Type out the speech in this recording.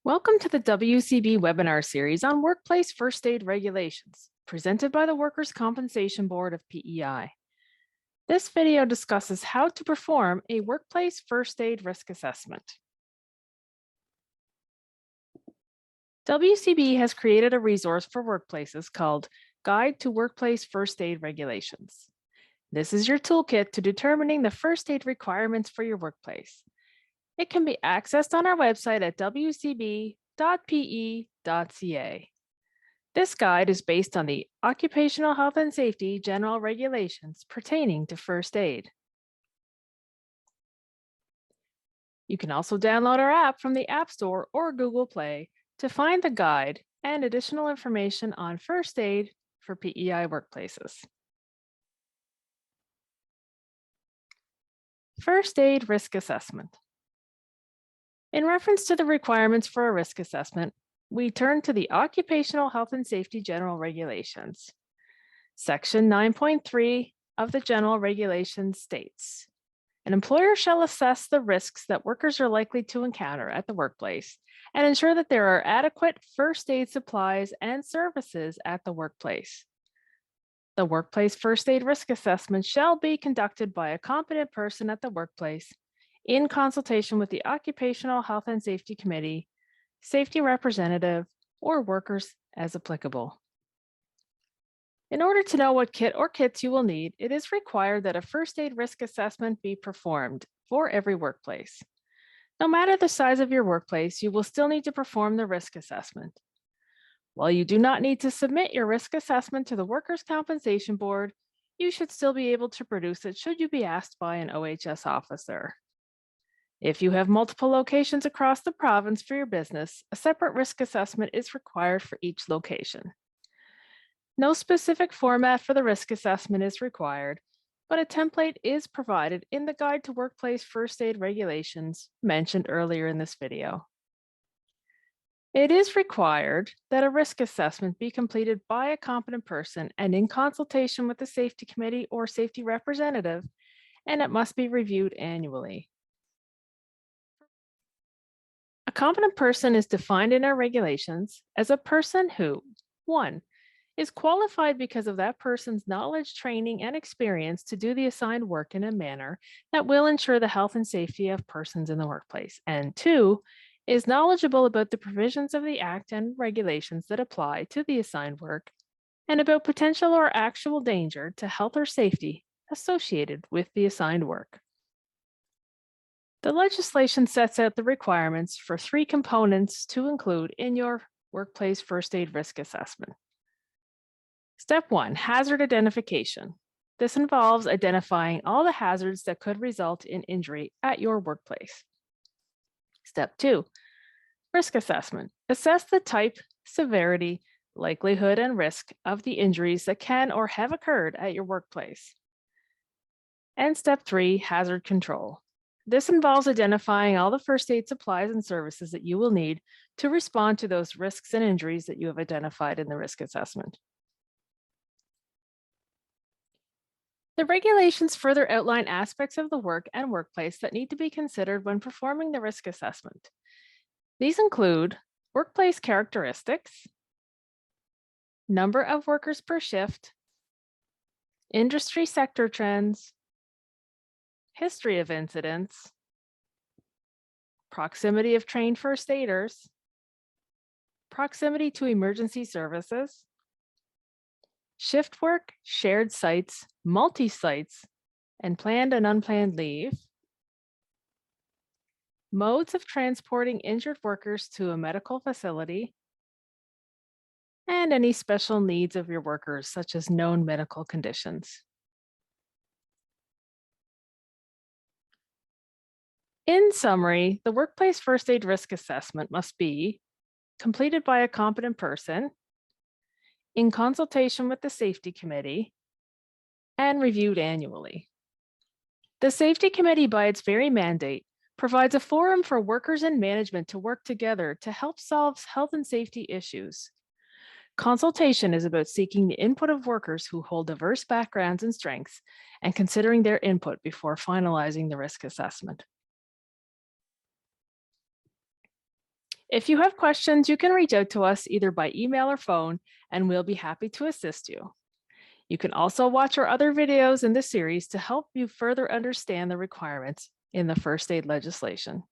Welcome to the WCB webinar series on workplace first aid regulations, presented by the Workers' Compensation Board of PEI. This video discusses how to perform a workplace first aid risk assessment. WCB has created a resource for workplaces called Guide to Workplace First Aid Regulations. This is your toolkit to determining the first aid requirements for your workplace. It can be accessed on our website at wcb.pe.ca. This guide is based on the Occupational Health and Safety General Regulations pertaining to first aid. You can also download our app from the App Store or Google Play to find the guide and additional information on first aid for PEI workplaces. First aid risk assessment. In reference to the requirements for a risk assessment, we turn to the Occupational Health and Safety General Regulations. Section 9.3 of the General Regulations states, an employer shall assess the risks that workers are likely to encounter at the workplace and ensure that there are adequate first aid supplies and services at the workplace. The workplace first aid risk assessment shall be conducted by a competent person at the workplace in consultation with the Occupational Health and Safety Committee, safety representative, or workers as applicable. In order to know what kit or kits you will need, it is required that a first aid risk assessment be performed for every workplace. No matter the size of your workplace, you will still need to perform the risk assessment. While you do not need to submit your risk assessment to the Workers' Compensation Board, you should still be able to produce it should you be asked by an OHS officer. If you have multiple locations across the province for your business, a separate risk assessment is required for each location. No specific format for the risk assessment is required, but a template is provided in the Guide to Workplace First Aid Regulations mentioned earlier in this video. It is required that a risk assessment be completed by a competent person and in consultation with the safety committee or safety representative, and it must be reviewed annually. A competent person is defined in our regulations as a person who, 1, is qualified because of that person's knowledge, training, and experience to do the assigned work in a manner that will ensure the health and safety of persons in the workplace, and 2, is knowledgeable about the provisions of the Act and regulations that apply to the assigned work and about potential or actual danger to health or safety associated with the assigned work. The legislation sets out the requirements for 3 components to include in your workplace first aid risk assessment. Step 1, hazard identification. This involves identifying all the hazards that could result in injury at your workplace. Step 2, risk assessment. Assess the type, severity, likelihood, and risk of the injuries that can or have occurred at your workplace. And step 3, hazard control. This involves identifying all the first aid supplies and services that you will need to respond to those risks and injuries that you have identified in the risk assessment. The regulations further outline aspects of the work and workplace that need to be considered when performing the risk assessment. These include workplace characteristics, number of workers per shift, industry sector trends, history of incidents, proximity of trained first aiders, proximity to emergency services, shift work, shared sites, multi-sites, and planned and unplanned leave, modes of transporting injured workers to a medical facility, and any special needs of your workers, such as known medical conditions. In summary, the workplace first aid risk assessment must be completed by a competent person, in consultation with the safety committee, and reviewed annually. The safety committee, by its very mandate, provides a forum for workers and management to work together to help solve health and safety issues. Consultation is about seeking the input of workers who hold diverse backgrounds and strengths and considering their input before finalizing the risk assessment. If you have questions, you can reach out to us either by email or phone, and we'll be happy to assist you. You can also watch our other videos in this series to help you further understand the requirements in the first aid legislation.